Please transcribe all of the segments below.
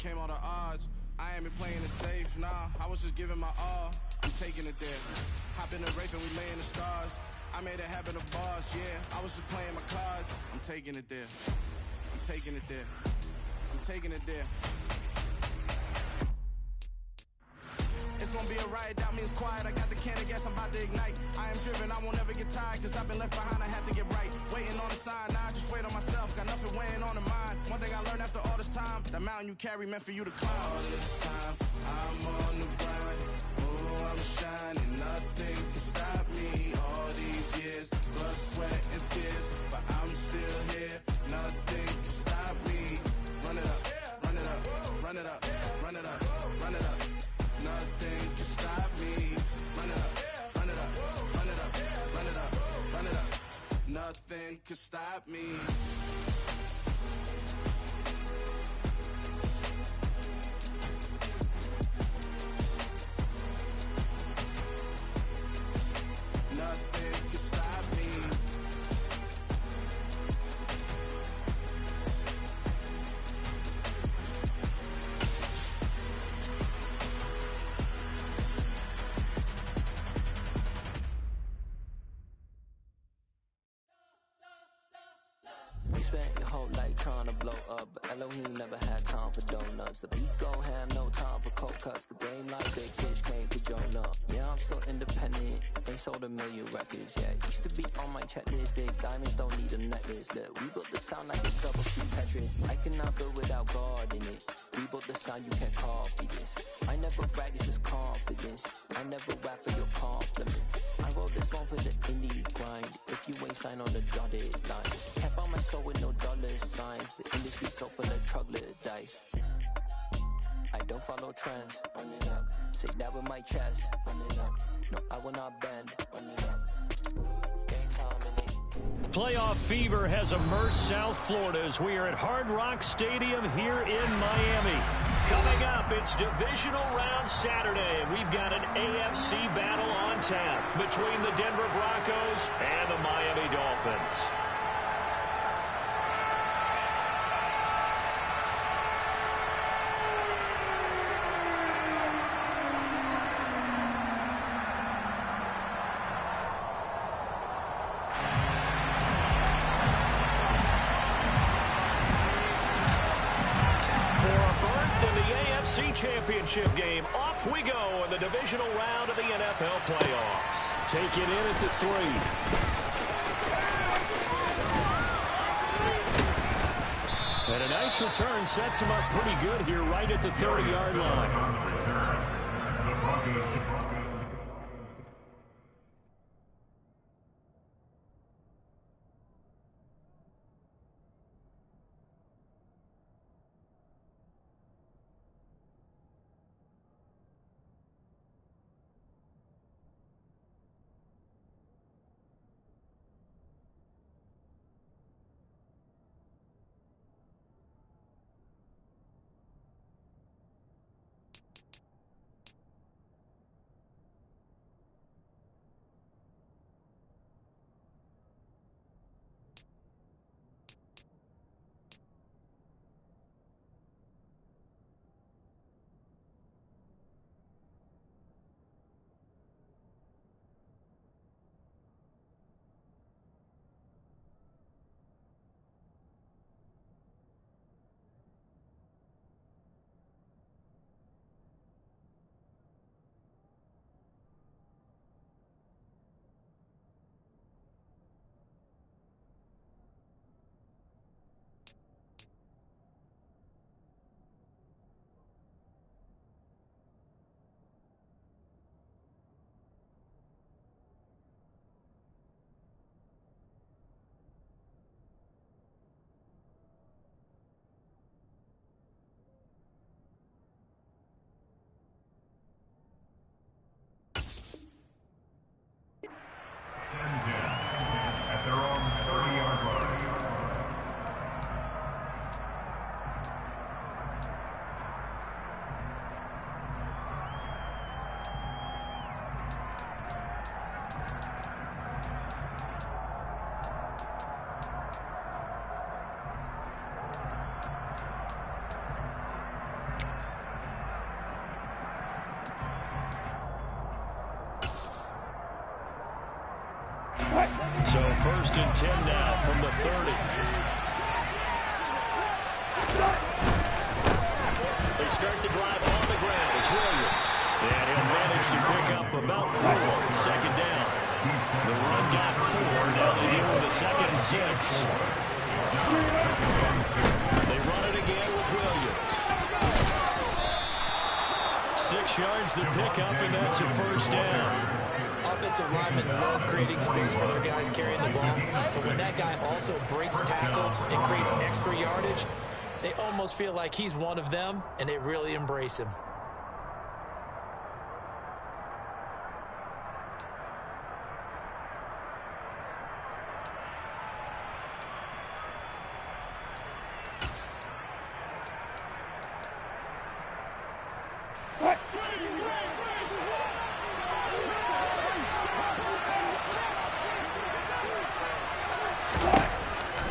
overcame all the odds. I ain't been playing it safe, nah, I was just giving my all. I'm taking it there. Hop in the rape and we lay in the stars. I made it happen to bars, yeah. I was just playing my cards. I'm taking it there. I'm taking it there. I'm taking it there. It's gonna be a riot, doubt me it's quiet. I got the can of gas, I'm about to ignite. I am driven, I won't ever get tired, cause I've been left behind, I have to get right. Waiting on a sign, nah, I just wait on myself. Got nothing weighing on the mind. One thing I learned after all this time, that mountain you carry meant for you to climb. All this time, I'm on the grind. Oh, I'm shining, nothing can stop me. All these years, blood, sweat, and tears, but I'm still here. Nothing can stop me. Run it up, run it up, run it up, run it up, run it up. Nothing can stop me. Run it up, run it up, run it up, run it up, run it up. Nothing can stop me. Nothing can stop me. You spent your whole life trying to blow up, but Elohim never had time for donuts. The beat go ham, no time for cold cuts. The game like big fish came to Jonah. Yeah, I'm still independent. They sold 1 million records. Yeah, used to be on my checklist. Big diamonds don't need a necklace. Look, we built the sound like it's double speed Tetris. I cannot build without God in it. We built the sound, you can't copy this. I never brag, it's just confidence. I never rap for your compliments. I wrote this one for the indie grind. If you ain't signed on the dotted line, kept on my soul with no dollar signs. The industry so full of troglodytes. I don't follow trends. Run it up. Say that with my chest. Run it up. No, I will not bend. Run it up. Game time in it. Playoff fever has immersed South Florida as we are at Hard Rock Stadium here in Miami. Coming up, it's divisional round Saturday, and we've got an AFC battle on tap between the Denver Broncos and the Miami Dolphins. Championship game. Off we go in the divisional round of the NFL playoffs. Take it in at the 3. And a nice return sets him up pretty good here right at the 30-yard line. So 1st and 10 now from the 30. They start the drive on the ground. It's Williams. And he'll manage to pick up about 4 on 2nd down. The run got 4. Now they deal with a 2nd and 6. They run it again with Williams. 6 yards the pickup, and that's a 1st down. Offensive linemen love creating space for their guys carrying the ball, but when that guy also breaks tackles and creates extra yardage, they almost feel like he's one of them, and they really embrace him.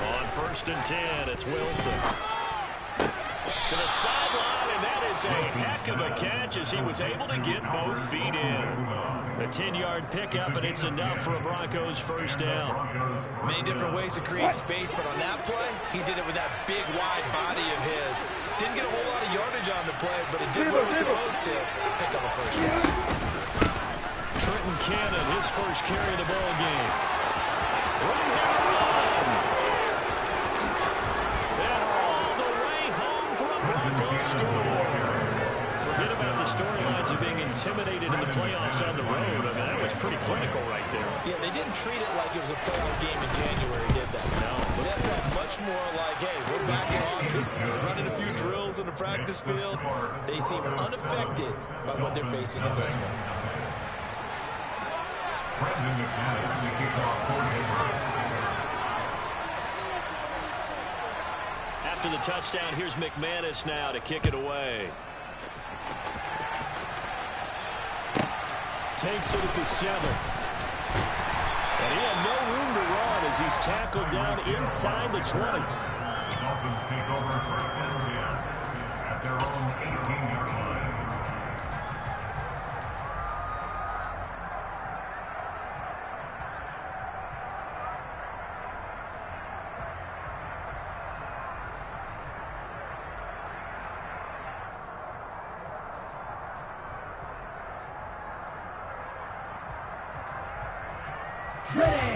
On 1st and 10, it's Wilson. To the sideline, and that is a heck of a catch as he was able to get both feet in. A 10-yard pickup, and it's enough for a Broncos 1st down. Many different ways to create space, but on that play, he did it with that big, wide body of his. Didn't get a whole lot of yardage on the play, but it did what it was supposed to. Pick up a 1st down. Trenton Cannon, his first carry of the ball game. Forget about the storylines of being intimidated in the playoffs on the road. I mean, that was pretty clinical right there. Yeah, they didn't treat it like it was a playoff game in January, did they? No. That felt much more like, hey, we're back in office, running a few drills in the practice field. They seem unaffected by what they're facing in this one. After the touchdown, here's McManus now to kick it away. Takes it at the 7. And he had no room to run as he's tackled down inside the 20. Dolphins take over 1st and 10 at their own 18-yard line.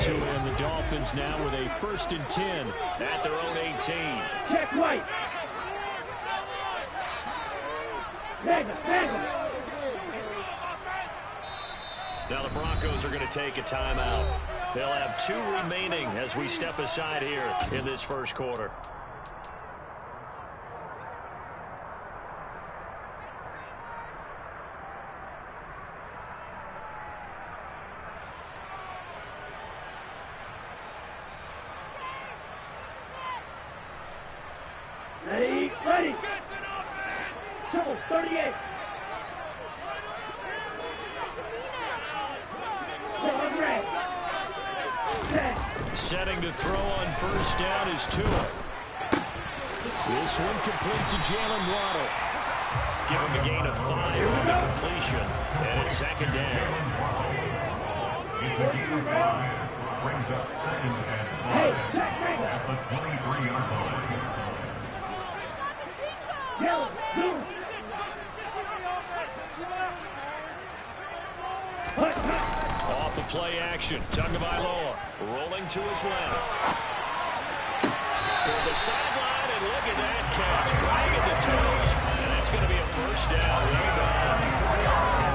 To end the Dolphins now with a 1st and 10 at their own 18. Check right. Now the Broncos are going to take a timeout. They'll have 2 remaining as we step aside here in this 1st quarter. Ready. Triple 38. Setting to throw on 1st down is Tua. This one complete to Jalen Waddle. Give him a gain of 5 on the completion. And it's 2nd down. Brings up 2nd and 5 at the 23-yard line. Off the play action. Tagovailoa rolling to his left. To the sideline, and look at that catch. Dragging the toes. And that's going to be a 1st down.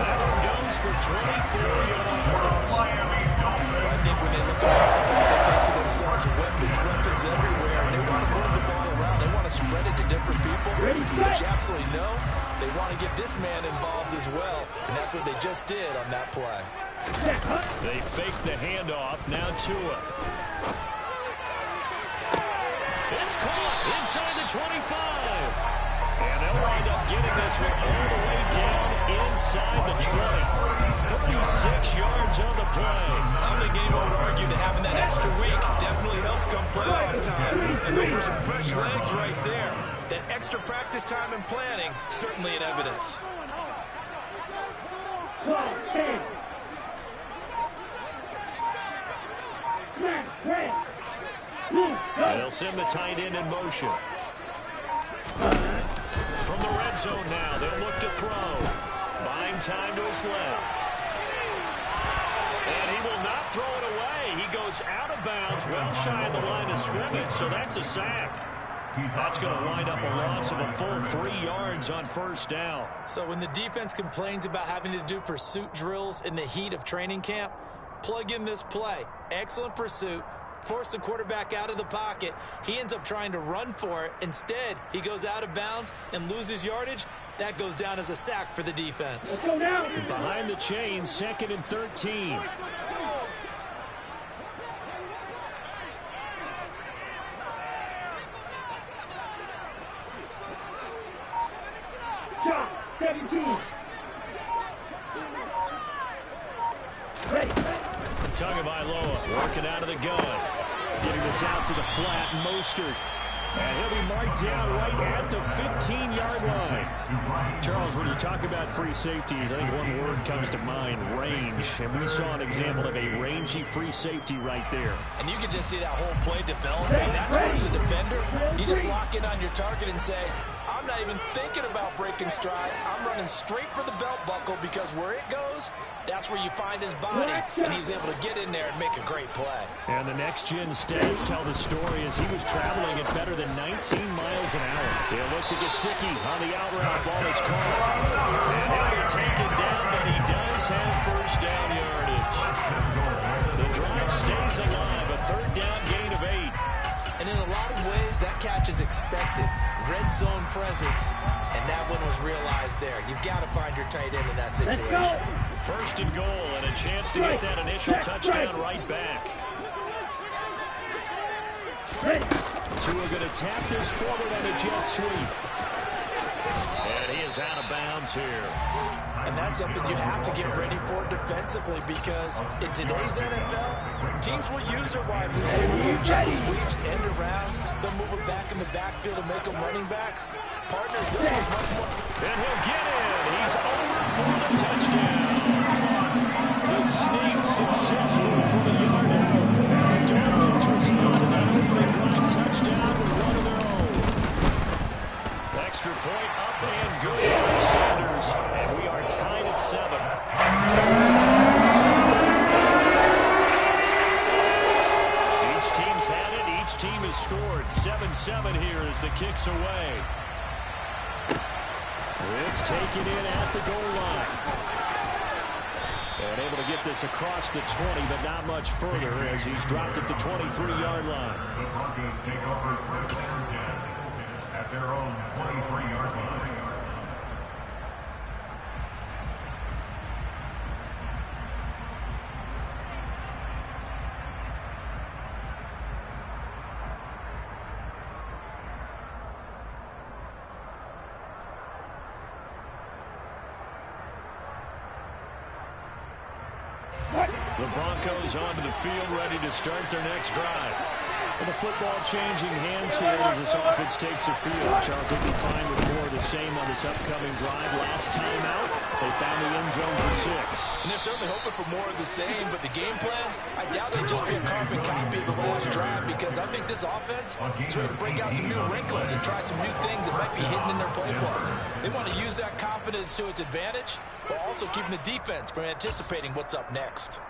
That one goes for 24 yards. I think when they look at the offense, they think to themselves, weapons everywhere, and they want to move the ball around. They want to spread it to different people. But you absolutely know they want to get this man involved as well, and that's what they just did on that play. They fake the handoff. Now Tua. It's caught inside the 25. And they'll wind up getting this one all the way down inside the 20. 36 yards on the play. I think anyone would argue that having that extra week definitely helps come playoff time. And those were some fresh legs right there. That extra practice time and planning, certainly in evidence. Smash. Red. They'll send the tight end in motion. From the red zone now, they'll look to throw. Buying time to his left. And he will not throw it away. He goes out of bounds, well shy of the line of scrimmage, so that's a sack. That's going to wind up a loss of a full 3 yards on first down. So when the defense complains about having to do pursuit drills in the heat of training camp, plug in this play. Excellent pursuit. Force the quarterback out of the pocket. He ends up trying to run for it. Instead, he goes out of bounds and loses yardage. That goes down as a sack for the defense. Let's go now. Behind the chain, 2nd and 13. Shot. 17. Ready. Tagovailoa working out of the gun. Getting this out to the flat, Mostert. And he'll be marked down right at the 15-yard line. Charles, when you talk about free safeties, I think one word comes to mind, range. And we saw an example of a rangy free safety right there. And you can just see that whole play developing. That's where as a defender, you just lock in on your target and say, I'm not even thinking about breaking stride. I'm running straight for the belt buckle because where it goes, that's where you find his body. And he was able to get in there and make a great play. And the next-gen stats tell the story as he was traveling at better than 19 miles an hour. He'll look to Gesicki on the out route. Ball is caught. And he'll be taken down, but he does have first down yardage. The drive stays alive. A 3rd down gain of 8. And in a lot of ways, that catch is expected. Red zone presence, and that one was realized there. You've got to find your tight end in that situation. 1st and goal, and a chance to get that initial touchdown right back. Tua going to tap this forward on a jet sweep. And he is out of bounds here. And that's something you have to get ready for defensively because in today's NFL, teams will use their wide receivers on jet sweeps, end arounds. They'll move them back in the backfield to make them running backs. Partners, this was much more. And he'll get in. He's over for the touchdown. The sneak successful for the yard out. And the Dolphins respond to that opening drive touchdown with one of their own. Extra point up and good by Sanders. And we are tied at 7. Each team's had it. Each team has scored. 7-7 here as the kick's away. This taken in at the goal line. And able to get this across the 20, but not much further as he's dropped it to 23-yard line. The Broncos take over 1st and 10 at their own 23-yard line. The Broncos onto the field, ready to start their next drive. And the football changing hands here as this offense takes the field. Charles, they'll be fine with more of the same on this upcoming drive. Last time out, they found the end zone for 6. And they're certainly hoping for more of the same, but the game plan, I doubt it'll just be a carbon copy of the last drive because I think this offense is ready to break out some new wrinkles and try some new things that might be hidden in their playbook. They want to use that confidence to its advantage, while also keeping the defense from anticipating what's up next.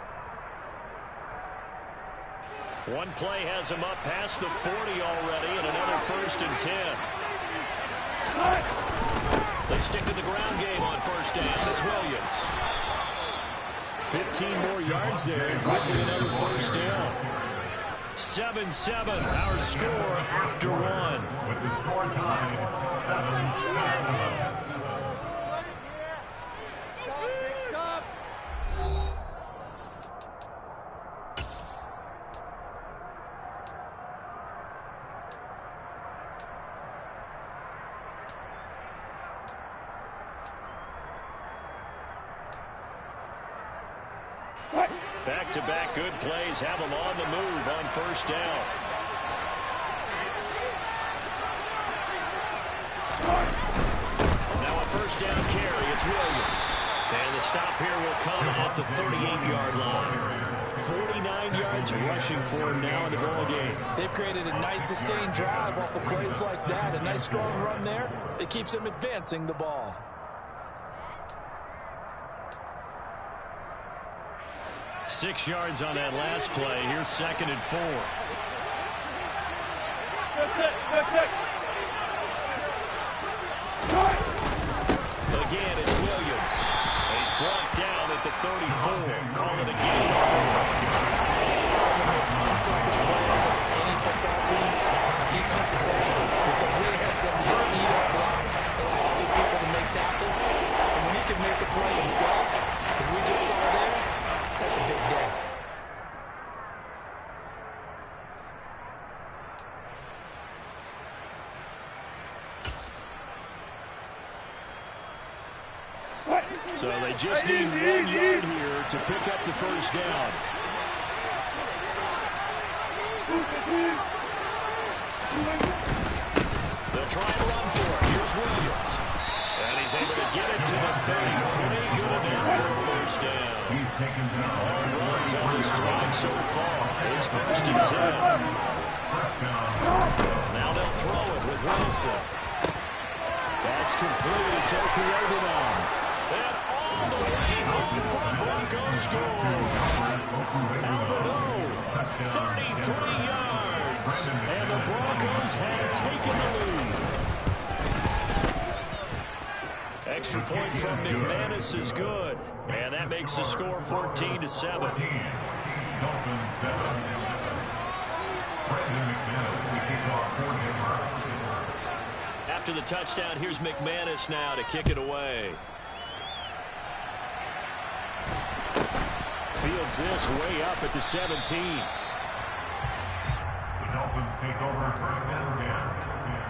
One play has him up past the 40 already, and another 1st and 10. They stick to the ground game on 1st down. It's Williams. 15 more yards there, and quickly another 1st down. 7-7, our score after 1. With the score time, 7-7. Back-to-back good plays have them on the move on 1st down. Now a 1st down carry, it's Williams. And the stop here will come at the 38-yard line. 49 yards rushing for him now in the ball game. They've created a nice sustained drive off of plays like that. A nice strong run there that keeps them advancing the ball. Six yards on that last play. Here's 2nd and 4. Again, it's Williams. He's brought down at the 34. Call it a gain of 4. Some of the most unselfish players on any football team, defensive tackles, because we ask them to just eat up blocks and allow other people to make tackles. And when he can make a play himself, as we just saw there, that's a big day. So they just need 1 yard here to pick up the first down. They'll try and run for it. Here's Williams. And he's able to get it to the 33. Good enough for a first down. All runs on this drive so far. It's 1st and 10. Now they'll throw it with Wilson. That's complete. It's Okurodenon. And all the way home for the Broncos score. Alberto, 33 yards. And the Broncos have taken the lead. Extra point from McManus is good. And that makes the score 14-7. Dolphins 7. Brandon McManus, the kickoff coordinator. After the touchdown, here's McManus now to kick it away. Fields this way up at the 17. The Dolphins take over 1st and 10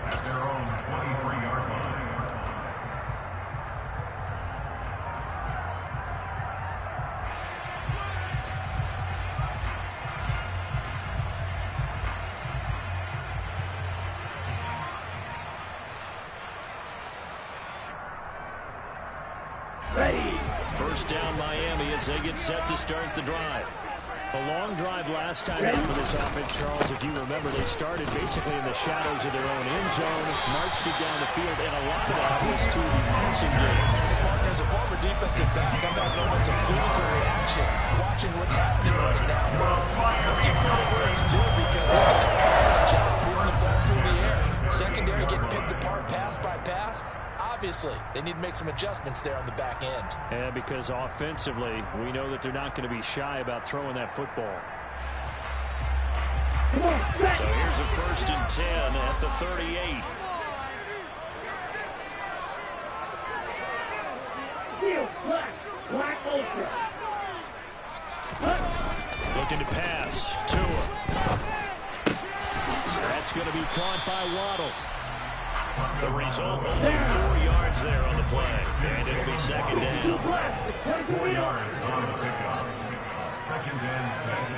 at their own 23-yard line. First down Miami as they get set to start the drive. A long drive last time out for this offense, Charles. If you remember, they started basically in the shadows of their own end zone, marched it down the field, and a lot of that was to the passing game. As a former defensive back, I'm not going to physical reaction watching what's happening right now. Let's give credit where it's due because they did an excellent job moving the ball through the air. Secondary getting picked apart pass by pass. Obviously, they need to make some adjustments there on the back end. And because offensively, we know that they're not going to be shy about throwing that football. So here's a 1st and 10 at the 38. Black ultra. Looking to pass. Tua. That's going to be caught by Waddle. The result, only 4 yards there on the play. And it'll be 2nd down. 4 yards on the pickup. 2nd and 7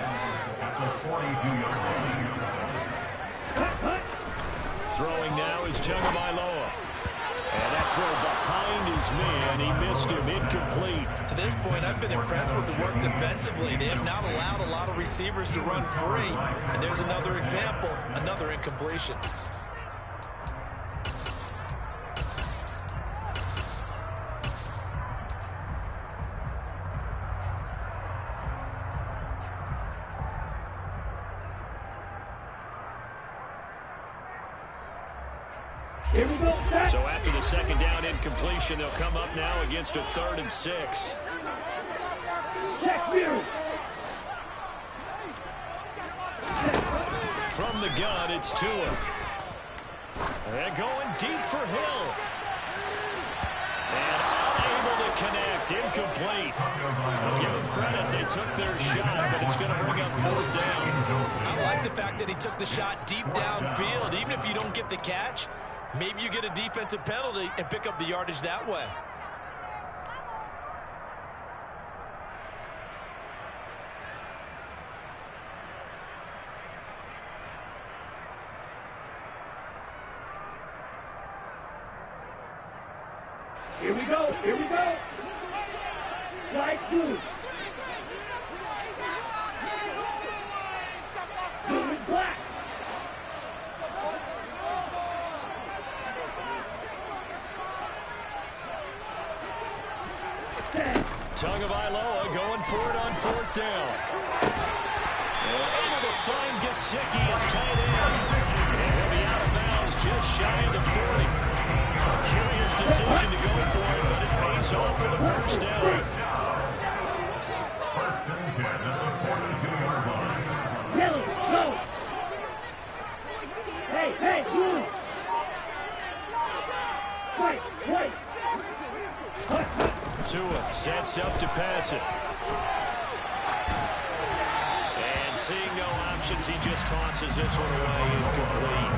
at the 42-yard line. Throwing now is Tagovailoa. And that throw behind his man. He missed him. Incomplete. To this point, I've been impressed with the work defensively. They have not allowed a lot of receivers to run free. And there's another example, another incompletion. Here we go, set. So after the 2nd down incompletion, they'll come up now against a 3rd and 6. Check view. From the gun, it's Tua. They're going deep for Hill. And unable to connect. Incomplete. I'll give them credit. They took their shot, but it's going to bring up 4th down. I like the fact that he took the shot deep downfield. Even if you don't get the catch, maybe you get a defensive penalty and pick up the yardage that way. Here we go. Here we go. Slide 2. for it on fourth down. Able to find Gesicki as tight end. And he'll be out of bounds just shy of the 40. A curious decision to go for it, but it pays off for the first down. First and 10 at the 42-yard line. Kelly, go! Hey, move! Wait! Tua sets up to pass it. And seeing no options, he just tosses this one away incomplete.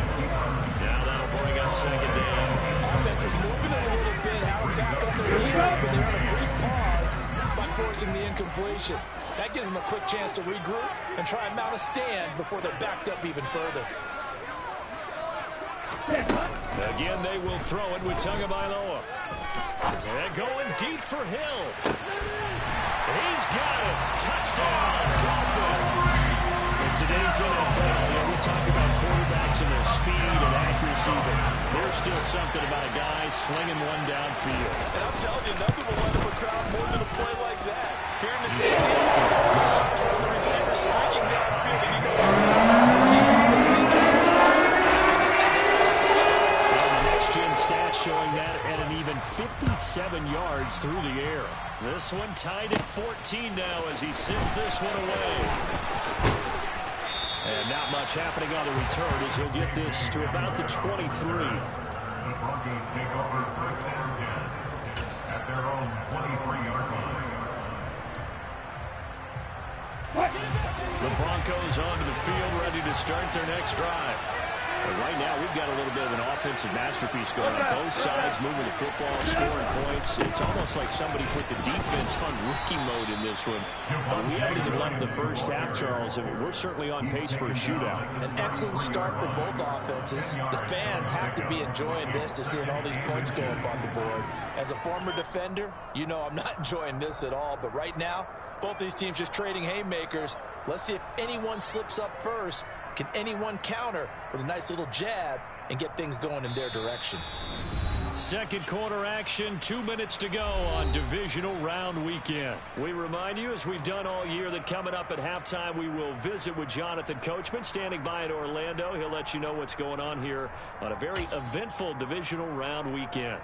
Now that'll bring up second down. Offense is moving a little bit. Howard back on their heels, but they're on a brief pause by forcing the incompletion. That gives them a quick chance to regroup and try and mount a stand before they're backed up even further. Again, they will throw it with Tagovailoa. And going deep for Hill. He's got it. Touchdown, Dolphins. In today's NFL, we talk about quarterbacks and their speed and accuracy, but there's still something about a guy slinging one downfield. And I'm telling you, nothing will light up a crowd more than a play like that. Here in the stadium, one of the receivers striking downfield, and you know stats showing that at an even 57 yards through the air. This one tied at 14 now as he sends this one away. And not much happening on the return as he'll get this to about the 23. The Broncos take over first and 10 at their own 23-yard line. The Broncos onto the field ready to start their next drive. But right now, we've got a little bit of an offensive masterpiece going on. Both sides moving the football, scoring points. It's almost like somebody put the defense on rookie mode in this one. We haven't even left the first half, Charles, and we're certainly on pace for a shootout. An excellent start for both offenses. The fans have to be enjoying this to seeing all these points go up on the board. As a former defender, you know I'm not enjoying this at all. But right now, both these teams just trading haymakers. Let's see if anyone slips up first. Can anyone counter with a nice little jab and get things going in their direction? Second quarter action, 2 minutes to go on divisional round weekend. We remind you, as we've done all year, that coming up at halftime, we will visit with Jonathan Coachman, standing by in Orlando. He'll let you know what's going on here on a very eventful divisional round weekend.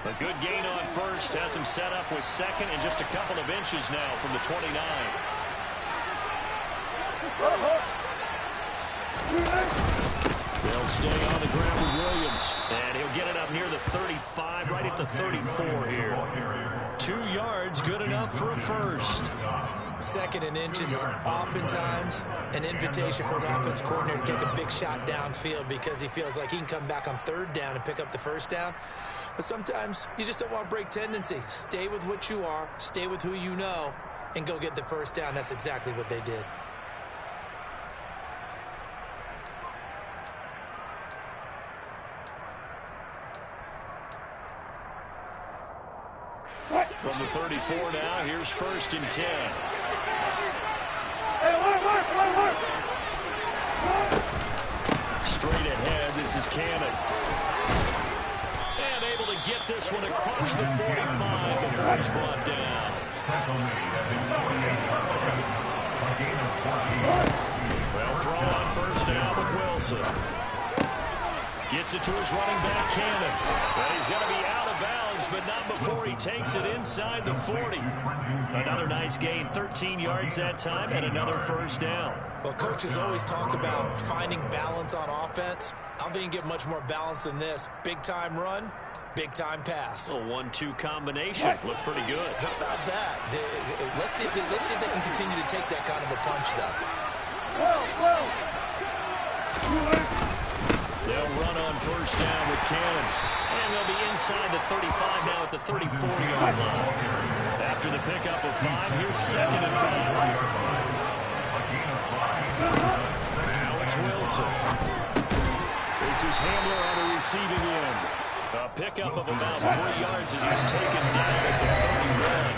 A good gain on first has him set up with second and just a couple of inches now from the 29. They'll stay on the ground with Williams. And he'll get it up near the 35, right at the 34 here. 2 yards, good enough for a first. Second and inches is oftentimes an invitation for an offense coordinator to take a big shot downfield because he feels like he can come back on third down and pick up the first down. But sometimes you just don't want to break tendency. Stay with what you are, stay with who you know, and go get the first down. That's exactly what they did. From the 34 now, here's first and 10. Hey, work! Straight ahead, this is Cannon. And able to get this one across the 45 before he's brought down. Tackle made at the 48-yard line. A gain of 14. Well, throw on first down with Wilson. Gets it to his running back, Cannon. And he's going to be out of bounds, but not before he takes it inside the 40. Another nice gain, 13 yards that time, and another first down. Well, coaches always talk about finding balance on offense. I don't think you can get much more balance than this. Big-time run, big-time pass. A 1-2 combination. Looked pretty good. How about that? Let's see if they can continue to take that kind of a punch, though. They'll run on first down with Cannon. And they'll be inside the 35 now at the 34-yard line. After the pickup of 5, here's second and 5. Now it's Wilson. This is Hamler on the receiving end. A pickup of about 3 yards as he's taken down at the 31.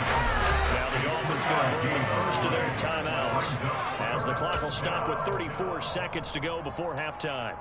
Now the Dolphins going to burn the first of their timeouts as the clock will stop with 34 seconds to go before halftime.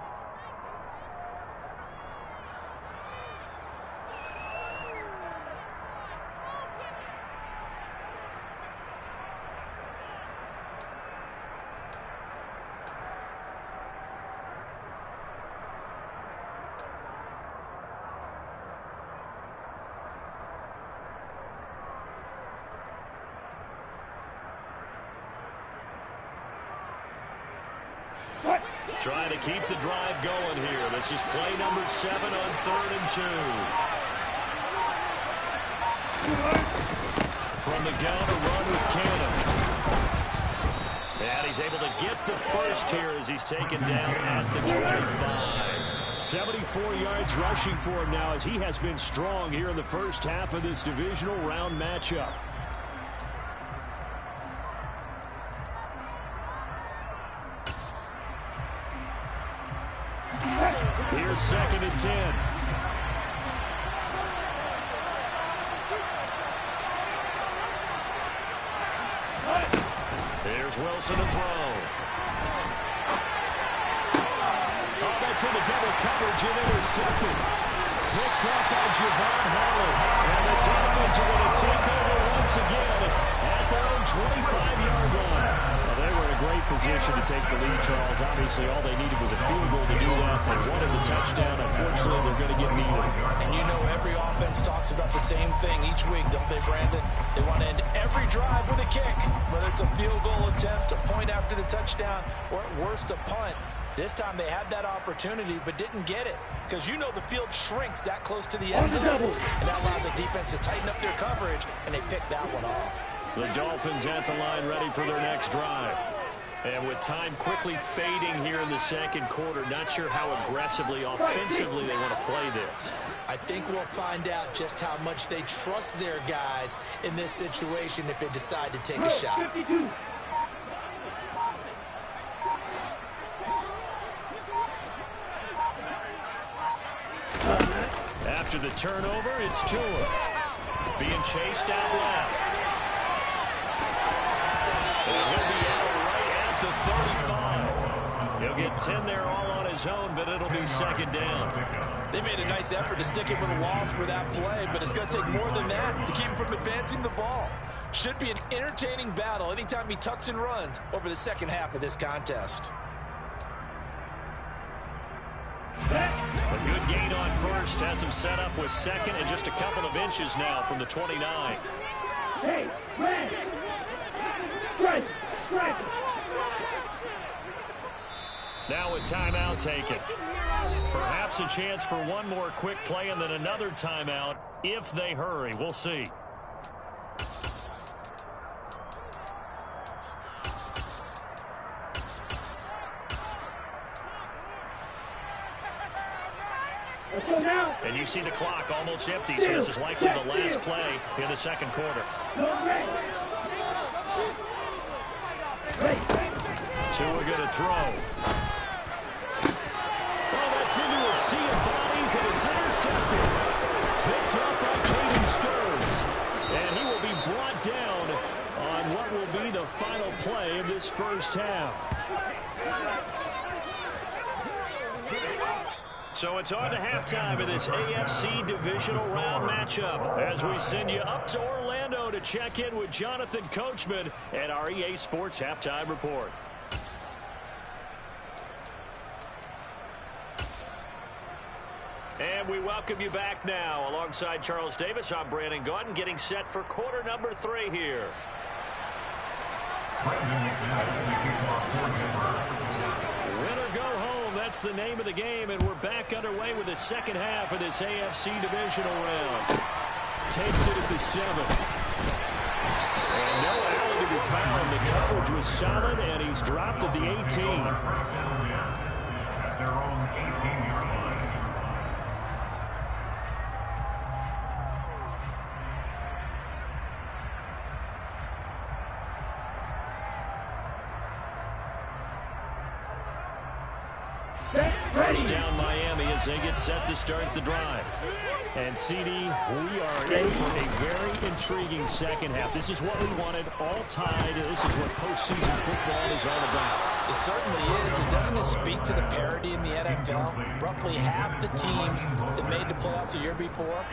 Trying to keep the drive going here. This is play number 7 on 3rd and 2. From the gun, a run with Cannon. And he's able to get the first here as he's taken down at the 25. 74 yards rushing for him now as he has been strong here in the first half of this divisional round matchup. Here's 2nd and 10. Here's Wilson to throw. Oh, that's in the double coverage and intercepted. Picked up by Javon Holland. And the Dolphins are going to take over once again at their own 25-yard line. Well, they were in a great position to take the lead, Charles. Obviously, all they needed was a field goal to do that. They wanted the touchdown. Unfortunately, they're going to get needed. And you know every offense talks about the same thing each week, don't they, Brandon? They want to end every drive with a kick, whether it's a field goal attempt, a point after the touchdown, or at worst, a punt. This time they had that opportunity but didn't get it because you know the field shrinks that close to the end zone, and that allows the defense to tighten up their coverage, and they picked that one off. The Dolphins at the line ready for their next drive. And with time quickly fading here in the second quarter, not sure how aggressively, offensively they want to play this. I think we'll find out just how much they trust their guys in this situation if they decide to take a shot. 52. After the turnover, it's Tua. Being chased out left. And he'll be out right at the 35. He'll get 10 there all on his own, but it'll be 2nd down. They made a nice effort to stick him with a loss for that play, but it's going to take more than that to keep him from advancing the ball. Should be an entertaining battle anytime he tucks and runs over the second half of this contest. A good gain on first has him set up with 2nd and just a couple of inches now from the 29. Hey, man. Strike. Now a timeout taken. Perhaps a chance for one more quick play and then another timeout if they hurry. We'll see. And you see the clock almost empty, so this is likely the last play in the second quarter. Tua going to throw. Oh, that's into a sea of bodies, and it's intercepted. Picked up by Caden Stearns. And he will be brought down on what will be the final play of this first half. So it's on to halftime of this AFC divisional round matchup as we send you up to Orlando to check in with Jonathan Coachman and our EA Sports Halftime Report. And we welcome you back now. Alongside Charles Davis, I'm Brandon Gaudin, getting set for quarter number 3 here. Win or go home, that's the name of the game, and we're back underway with the second half of this AFC divisional round. Takes it at the 7. And no alley to be found. The coverage was solid, and he's dropped at the 18. At their own 18-yard line. First down Miami as they get set to start the drive. And CD, we are in for a very intriguing second half. This is what we wanted, all tied. This is what postseason football is all about. It certainly is. And doesn't it speak to the parity in the NFL? Roughly half the teams that made the playoffs the year before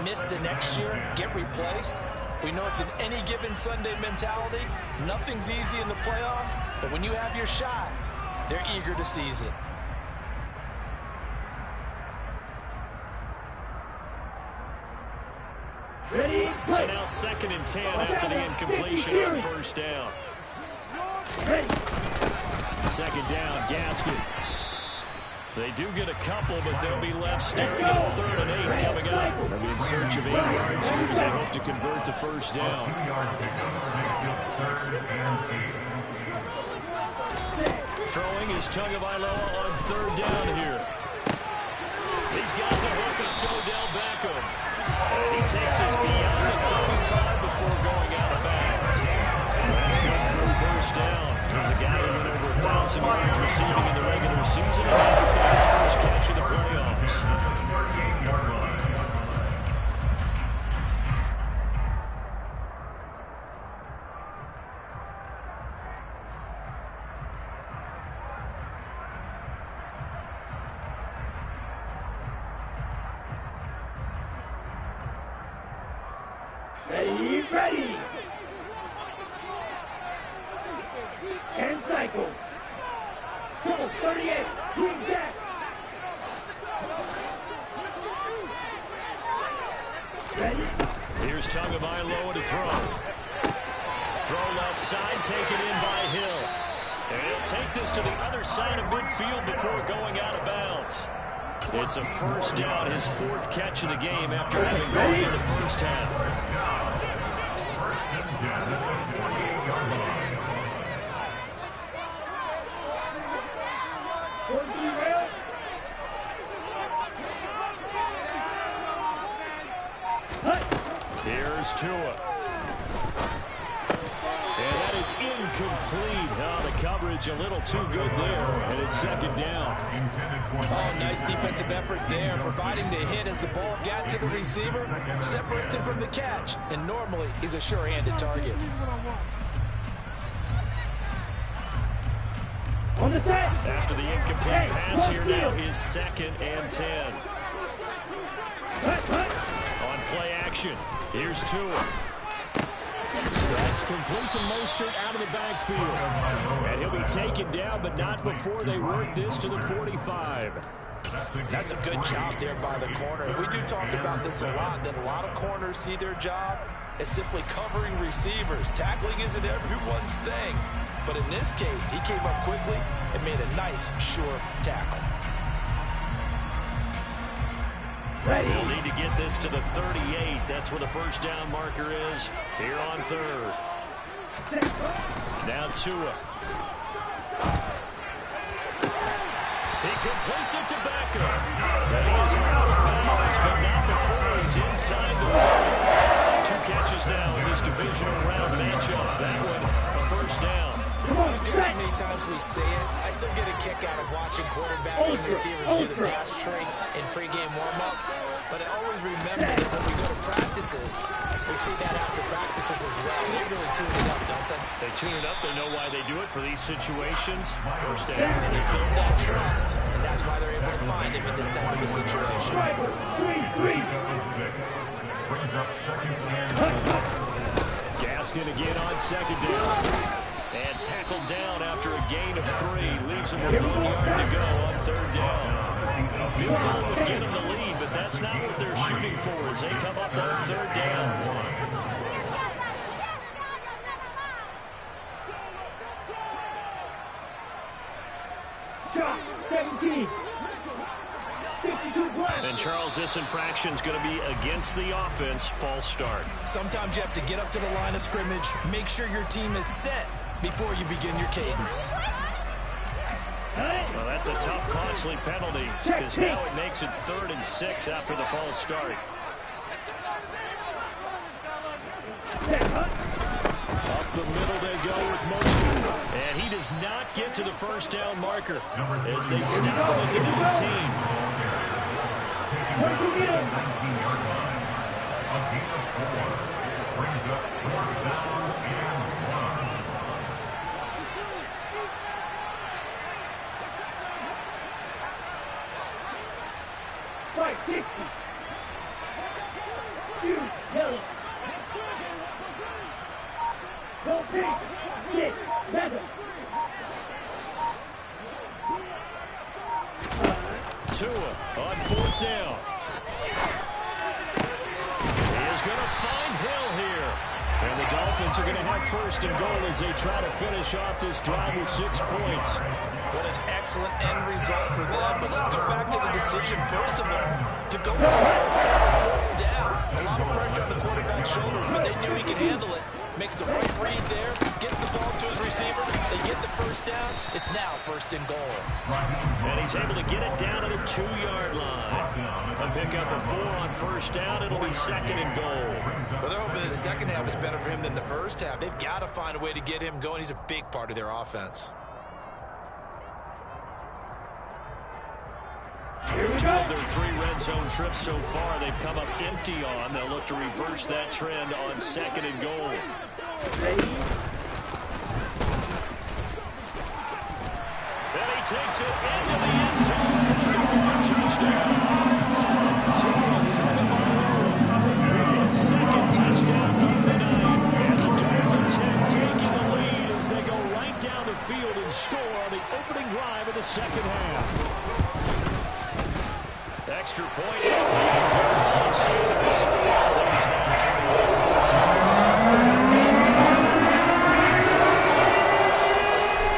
miss the next year, get replaced. We know it's an any given Sunday mentality. Nothing's easy in the playoffs, but when you have your shot, they're eager to seize it. Ready, So now 2nd and 10 after the incompletion on first down. Ready. Second down, Gaskin. They do get a couple, but they'll be left staring at a 3rd and 8 coming up. They'll be in search of 8 yards here as they hope to convert the first down. 2-yard pickup makes it 3rd and 8. Throwing is Tagovailoa on 3rd down here. He's got the hook of Odell Beckham. And he takes us beyond the 35 before going out of bounds. That's good for a first down. There's a guy who went over 1,000 yards receiving in the regular season, and now he's got his first catch of the playoffs. 38-yard line. Ready. And cycle. Triple 38. Green jack. Ready. Here's Tagovailoa to throw. Throw left side, taken in by Hill. And he'll take this to the other side of midfield before going out of bounds. It's a first down, his 4th catch of the game after having 3 in the first half. First and 10 at the 48-yard line. Here's Tua. And that is incomplete. Oh, the coverage a little too good there. And it's 2nd down. Oh, nice defensive effort there, providing the hit as the ball got to the receiver, separates him from the catch, and normally he's a sure-handed target. On the set. After the incomplete pass here now is 2nd and 10. On play action, here's Tua. That's complete to Mostert out of the backfield. And he'll be taken down, but not before they work this to the 45. That's a good job there by the corner. We do talk about this a lot, that a lot of corners see their job as simply covering receivers. Tackling isn't everyone's thing. But in this case, he came up quickly and made a nice, sure tackle. They'll need to get this to the 38. That's where the first down marker is here on 3rd. Now Tua. He completes it to Beckham. And he is out of bounds, but not before he's inside the 40. 2 catches now in this divisional round matchup. That one, a first down. How many times we say it, I still get a kick out of watching quarterbacks and receivers do the pass tree in pregame warm-up. But I always remember that when we go to practices, we see that after practices as well. They really tune it up, don't they? They tune it up. They know why they do it for these situations. First down. And they build that trust, and that's why they're able to find him in this type of a situation. Gaskin again on 2nd down. And tackled down after a gain of 3. Leaves him with 1 yard to go on 3rd down. A field goal would get him the lead, but that's not what they're shooting for as they come up on 3rd down. Shot 17. 52 plus. And Charles, this infraction's going to be against the offense. False start. Sometimes you have to get up to the line of scrimmage, make sure your team is set before you begin your cadence. Well, that's a tough, costly penalty because now it makes it 3rd and 6 after the false start. Up the middle they go with Mostert. And he does not get to the first down marker as they stop him at the 19-yard line. A gain of 4 brings up 4th down and 1. Right, 60. Shoot, yellow. Go pink. 6, 7. Tua on 4th down. He is going to find Hill here. And the The Dolphins are going to have first and goal as they try to finish off this drive with 6 points. What an excellent end result for them. But let's go back to the decision, first of all, to go down. A lot of pressure on the quarterback's shoulders, but they knew he could handle it. Makes the right read there, gets the ball to his receiver. They get the first down. It's now first and goal. And he's able to get it down to the 2-yard line. A pickup of 4 on first down. It'll be second and goal. Well, they're hoping that the second half is better for him than the first half. They've got to find a way to get him going. He's a big part of their offense. 2 of their 3 red zone trips so far, they've come up empty on. They'll look to reverse that trend on second and goal. Then he takes it into the end zone for the Dolphin touchdown. His second touchdown of the night. And the Dolphins have taken the lead as they go right down the field and score on the opening drive of the second half. Extra point. Sanders. Leads now 21-14.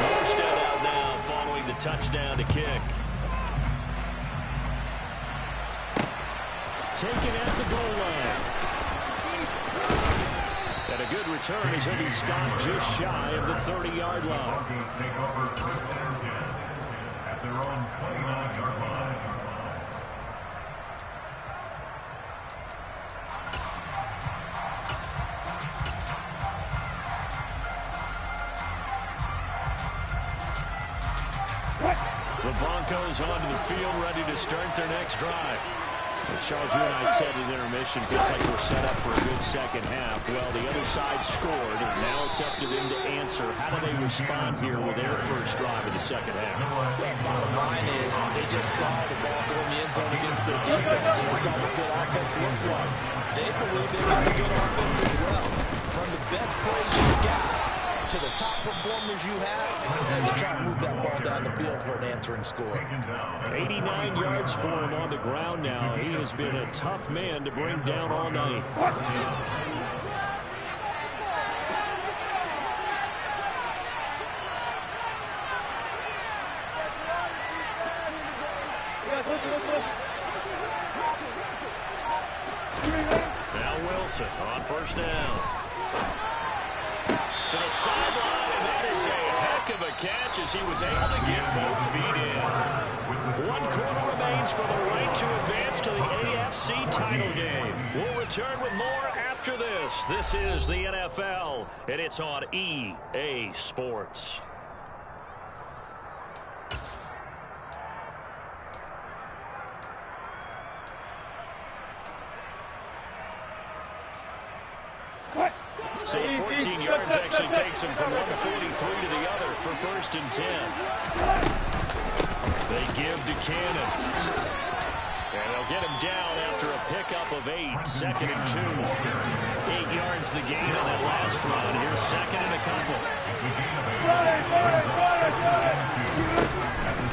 Norstead out now following the touchdown to kick. Taken at the goal line. And a good return as he'll be stopped just shy of the 30-yard line. Take over first and 10 at their own 29-yard line. The Broncos onto the field, ready to start their next drive. And Charles, you and I said in intermission, feels like we're set up for a good second half. Well, the other side scored. Now it's up to them to answer. How do they respond here with their first drive of the second half? Well, bottom line is they just saw the ball go in the end zone against their defense, and they saw what good offense looks like. They believe they got a good offense as well. From the best plays you got to the top performers you have, and they try to move that ball down the field for an answering score. 89 yards for him on the ground now. He has been a tough man to bring down all night. Now Wilson on first down. To the sideline, and that is a heck of a catch as he was able to get both feet in. 1 quarter remains for the right to advance to the AFC title game. We'll return with more after this. This is the NFL, and it's on EA Sports. So 14 yards actually takes him from 143 to the other for first and 10. They give to Cannon. And they'll get him down after a pickup of 8. Second and 2. 8 yards the gain on that last run. Here's second and a couple.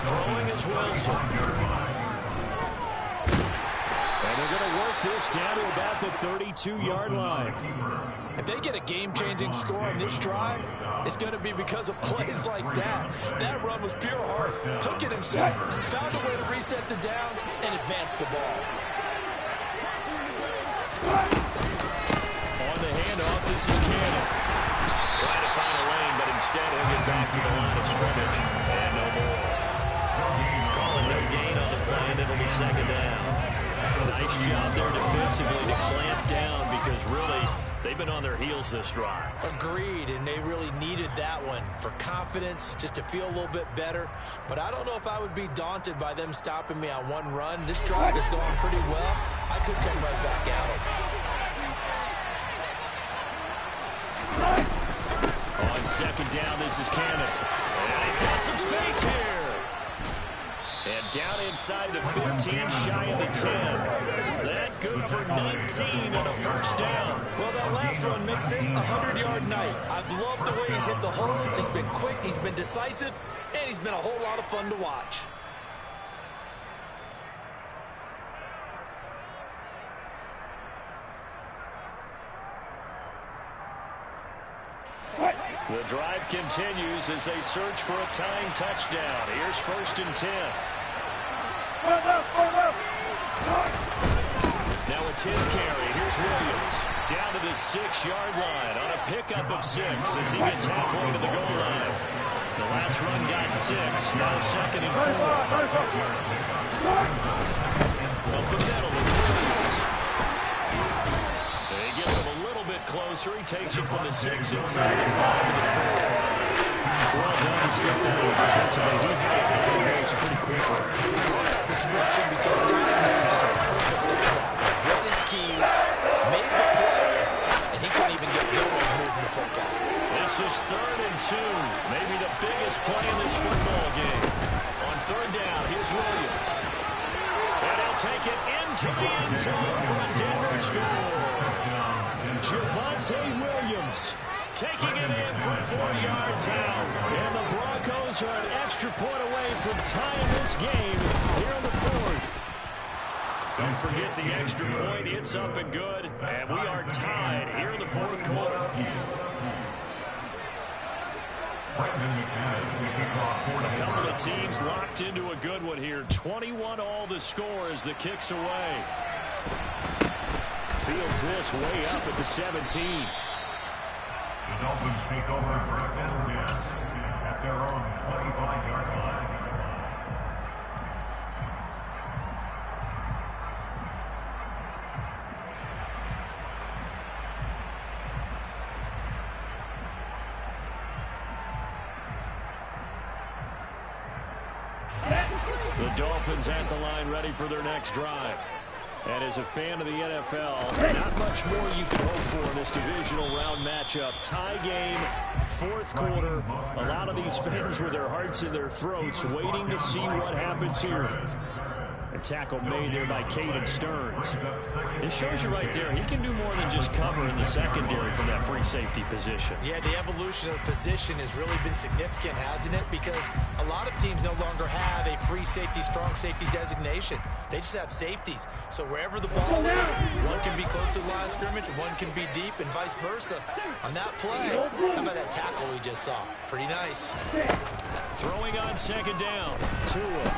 Throwing is Wilson. And they're going to work this down to about the 32-yard line. If they get a game-changing score on this drive, it's going to be because of plays like that. That run was pure heart. Took it himself, found a way to reset the downs, and advance the ball. On the handoff, this is Cannon. Trying to find a lane, but instead he'll get back to the line of scrimmage. And no more. Calling no gain on the play, and it'll be second down. Nice job there defensively to clamp down because really they've been on their heels this drive. Agreed, and they really needed that one for confidence, just to feel a little bit better. But I don't know if I would be daunted by them stopping me on one run. This drive is going pretty well. I could come right back at them. On second down, this is Cannon. And he's got some space here. And down inside the 15, shy of the 10. That good for 19 and a first down. Well, that last run makes this a 100-yard night. I've loved the way he's hit the holes. He's been quick, he's been decisive, and he's been a whole lot of fun to watch. The drive continues as they search for a tying touchdown. Here's 1st and 10. Now it's his carry. Here's Williams. Down to the 6-yard line on a pickup of 6 as he gets halfway to the goal line. The last run got 6. Now 2nd and 4. Up the middle, it's Williams. He gets him a little bit closer. He takes it from the 6 inside the 5 to the 4. Well done to slip that over defensively. He had it in the range pretty quickly. I love that description because Donovan is just a perfect thing. Read his keys, made the play, and he couldn't even get going moving the football. This is 3rd and 2. Maybe the biggest play in this football game. On 3rd down, here's Williams. And he'll take it into the end zone for a Denver score. Javonte Williams taking it in from 4 yards out. And the Broncos are an extra point away from tying this game here in the 4th. Don't forget the extra point. It's up and good. And we are tied here in the 4th quarter. A couple of teams locked into a good one here. 21 all the score as the kick's away. Fields this way up at the 17. The Dolphins take over 1st and 10 at their own 25-yard line. The Dolphins at the line ready for their next drive. And as a fan of the NFL, not much more you can hope for in this divisional round matchup. Tie game, 4th quarter. A lot of these fans with their hearts in their throats waiting to see what happens here. A tackle made there by Caden Stearns. It shows you right there, he can do more than just cover in the secondary from that free safety position. Yeah, the evolution of the position has really been significant, hasn't it? Because a lot of teams no longer have a free safety, strong safety designation. They just have safeties. So wherever the ball is, one can be close to the line of scrimmage, one can be deep, and vice versa. On that play, how about that tackle we just saw? Pretty nice. Throwing on 2nd down. Tua.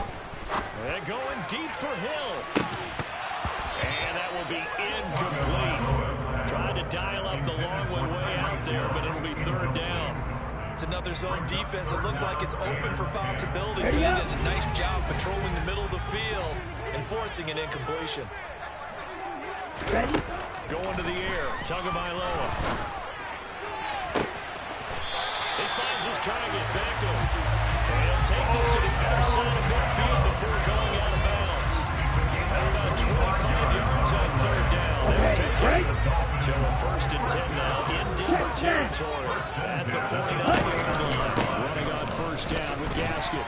And going deep for Hill. And that will be incomplete. Trying to dial up the long one way out there, but it'll be 3rd down. It's another zone defense. It looks like it's open for possibilities. But he did a nice job patrolling the middle of the field and forcing an incompletion. Going to the air. Tagovailoa. He finds his target. Beckham. And he'll take this to the other side of midfield before going out of bounds. How about 25 yards on 3rd down? They'll take it to a 1st and 10 now in Denver territory at the 49-yard line. Running on 1st down with Gasket.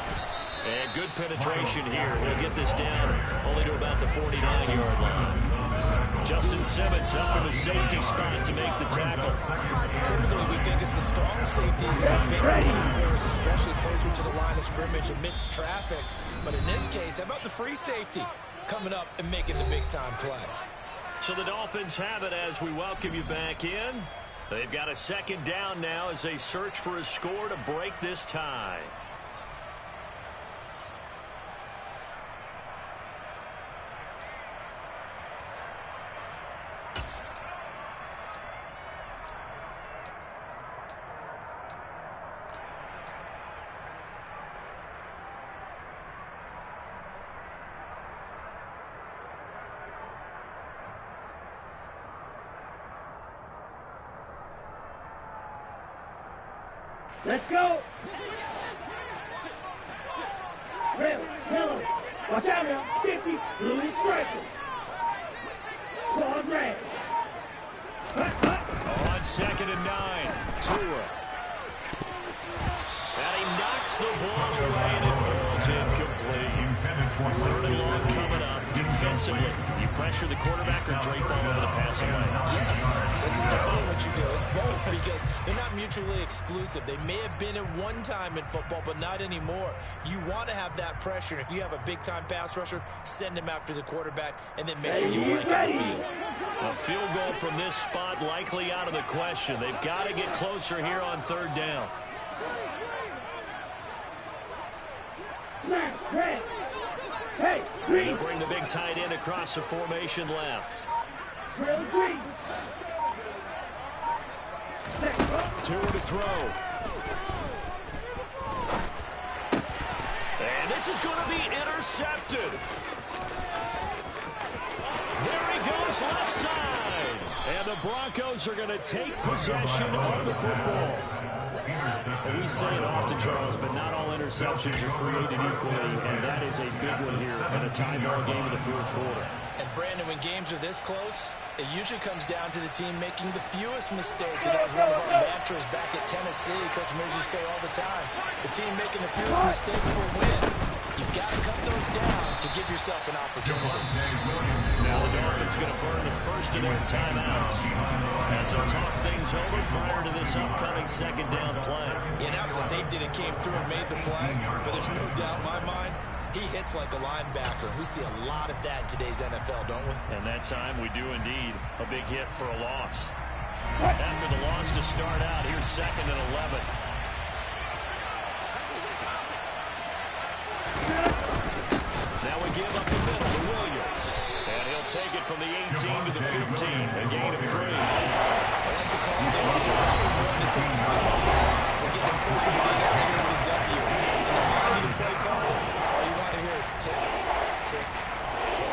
And good penetration here. He'll get this down only to about the 49-yard line. Justin Simmons up in the safety spot to make the tackle. Typically, we think it's the strong safeties that are bigger team players, especially closer to the line of scrimmage amidst traffic. But in this case, how about the free safety coming up and making the big-time play? So the Dolphins have it as we welcome you back in. They've got a 2nd down now as they search for a score to break this tie. Let's go. Red, yellow. Watch out now. 50. Blue is striker. Ball red. On 2nd and 9. Tua. And he knocks the ball away and it falls incomplete. 3rd and long coming up. Defensively, you pressure the quarterback or drape all over the passing lane? Yes, this is about what you do. It's both because they're not mutually exclusive. They may have been at one time in football, but not anymore. You want to have that pressure. If you have a big-time pass rusher, send him after the quarterback, and then make sure you blanket the field. A field goal from this spot likely out of the question. They've got to get closer here on third down. Hey, They'll bring the big tight end across the formation left. 2 to throw. And this is going to be intercepted. There he goes, left side. And the Broncos are going to take possession of the football. And we say it often, Charles, but not all interceptions are created equally, and that is a big one here in a tie ball game in the fourth quarter. And, Brandon, when games are this close, it usually comes down to the team making the fewest mistakes. And that was one of our mantras back at Tennessee. Coach Mears used to say all the time, the team making the fewest mistakes will win. You've got to cut those down to give yourself an opportunity. Now the Dolphins going to burn the first of their timeouts as they talk things over prior to this upcoming second down play. Yeah, that was a safety that came through and made the play, but there's no doubt in my mind he hits like a linebacker. We see a lot of that in today's NFL, don't we? And that time we do indeed. A big hit for a loss. After the loss to start out, here's 2nd and 11. Now we give up the middle to Williams. And he'll take it from the 18 to the 15. A gain of 3. I like the call there because that was one to take time off the clock. We're getting closer to getting out here with a W. And the line you play call, all you want to hear is tick, tick, tick.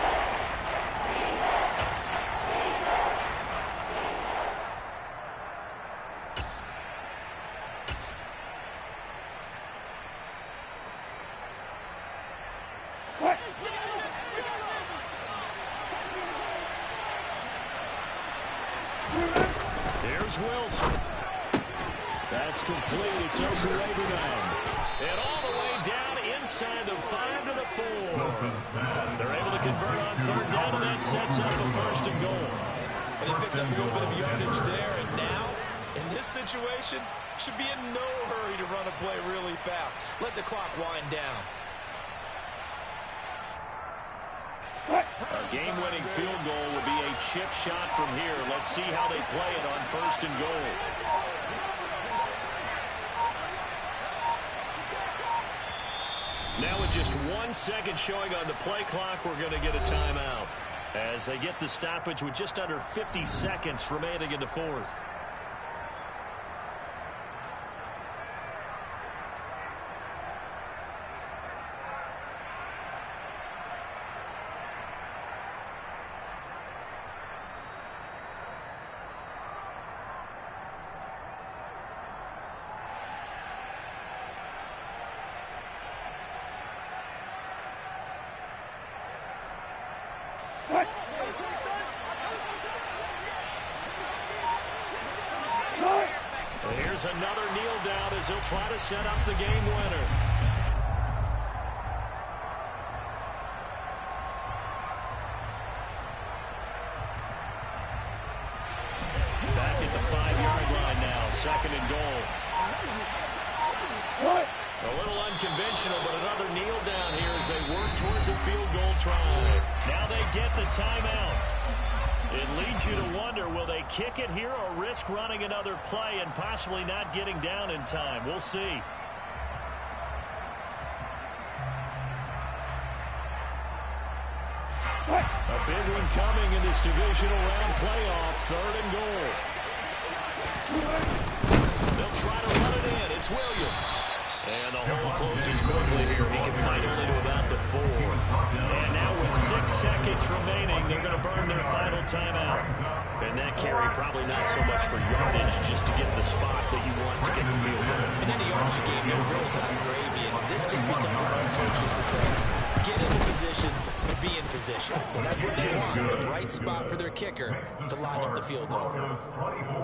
Here's Wilson. That's complete. It's over Abraham. And all the way down inside the 5 to the 4. They're able to convert on third down, and that sets up the 1st and goal. And they picked up a little bit of yardage there, and now, in this situation, should be in no hurry to run a play really fast. Let the clock wind down. A game-winning field goal would be a chip shot from here. Let's see how they play it on 1st and goal. Now with just 1 second showing on the play clock, we're going to get a timeout as they get the stoppage with just under 50 seconds remaining in the fourth. Here's another kneel down as he'll try to set up the game winner. Back at the 5-yard line now, 2nd and goal. A little unconventional, but another kneel down here as they work towards a field goal try. Now they get the timeout. It leads you to wonder, will they kick it here or risk running another play and possibly not getting down in time? We'll see. A big one coming in this divisional round playoff, 3rd and goal. They'll try to run it in. It's Williams. And the hole closes quickly here. He can fight only to about the 4. And now with 6 seconds remaining, they're going to burn their final timeout. And that carry probably not so much for yardage, just to get the spot that you want to get the field goal. In any yardage game, there's really kind of gravy, and this just becomes a moment just to say, get in the position to be in position. That's what they want, the right spot for their kicker to line up the field goal.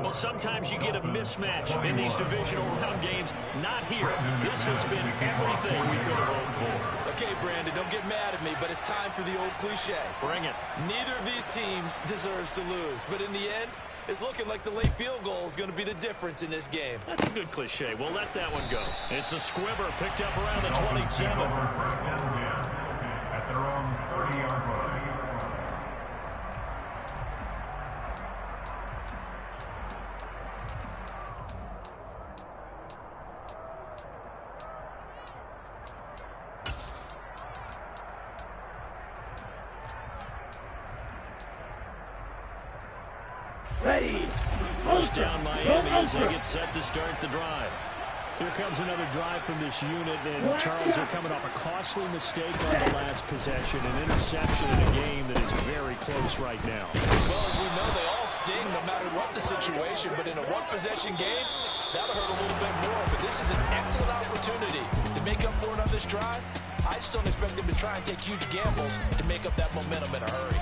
Well, sometimes you get a mismatch in these divisional round games. Not here. This has been everything we could have hoped for. Okay, Brandon, don't get mad at me, but it's time for the old cliche. Bring it. Neither of these teams deserves to lose, but in the end, it's looking like the late field goal is going to be the difference in this game. That's a good cliche. We'll let that one go. It's a squibber picked up around the 27. At their own 30-yard line. Ready. First down Miami as they get set to start the drive. Here comes another drive from this unit, and Charles, are coming off a costly mistake on the last possession, an interception in a game that is very close right now. Well, as we know, they all sting no matter what the situation, but in a one-possession game, that'll hurt a little bit more. But this is an excellent opportunity to make up for it on this drive. I just don't expect them to try and take huge gambles to make up that momentum in a hurry.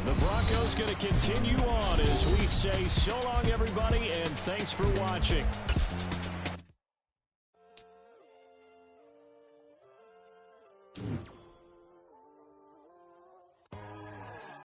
The Broncos going to continue on as we say so long, everybody, and thanks for watching.